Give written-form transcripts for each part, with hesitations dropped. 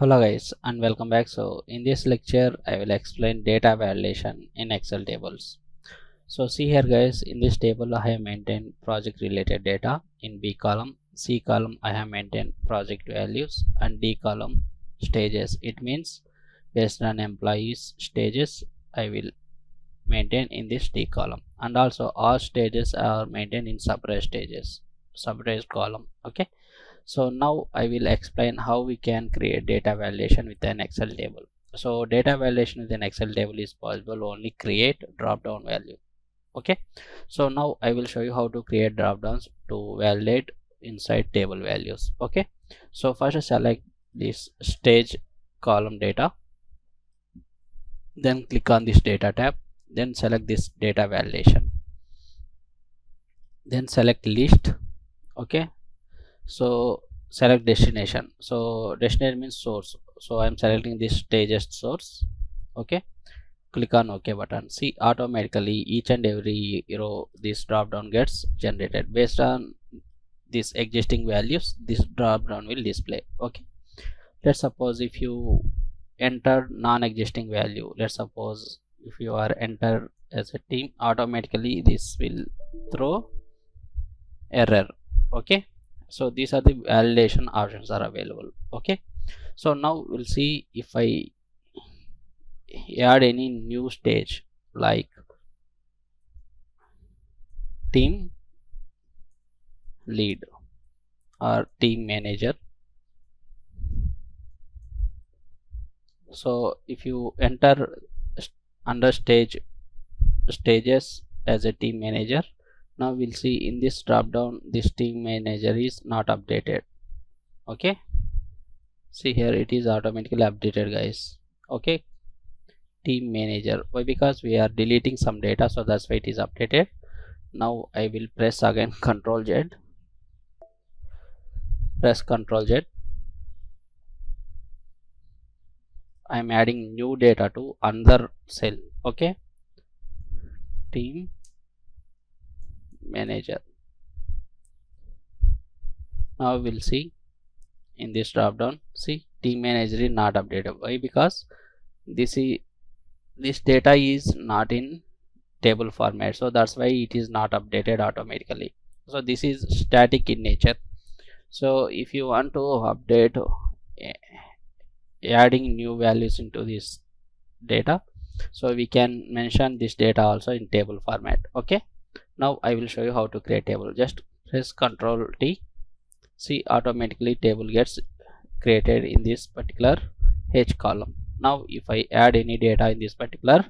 Hello guys and welcome back. So in this lecture I will explain data validation in Excel tables. So see here guys, in this table I have maintained project related data. In B column, C column I have maintained project values, and D column stages. It means based on employees stages I will maintain in this D column, and also all stages are maintained in separate column. Okay, so now I will explain how we can create data validation with an Excel table. So data validation with an Excel table is possible only create drop down value. Okay, so now I will show you how to create drop downs to validate inside table values. Okay, so first select this stage column data, then click on this data tab, then select this data validation, then select list. Okay, so select destination. So destination means source, so I'm selecting this stages source. Okay, click on OK button. See, automatically each and every row this drop down gets generated based on these existing values. This drop down will display. Okay, let's suppose if you enter non-existing value, let's suppose if you are enter as a team, automatically this will throw error. Okay, so these are the validation options are available. Okay, so now we'll see if I add any new stage like team lead or team manager. So if you enter under stages as a team manager, now we'll see in this drop down this team manager is not updated. Okay, see here it is automatically updated guys. Okay, team manager, why? Because we are deleting some data, so that's why it is updated. Now I will press again Ctrl Z, press Ctrl Z. I am adding new data to another cell. Okay, team manager. Now we'll see in this drop down, see team manager is not updated. Why? Because this data is not in table format, so that's why it is not updated automatically. So this is static in nature. So if you want to update adding new values into this data, so we can mention this data also in table format. Okay, now I will show you how to create table. Just press Ctrl T. See, automatically table gets created in this particular H column. Now if I add any data in this particular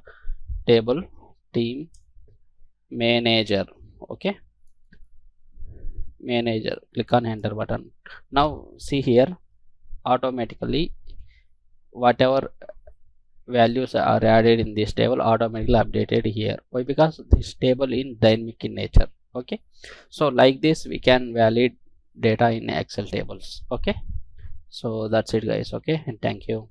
table, team manager. Okay, manager, click on enter button. Now see here, automatically whatever values are added in this table automatically updated here. Why? Because this table is dynamic in nature. Okay, so like this we can validate data in Excel tables. Okay, so that's it guys. Okay, and thank you.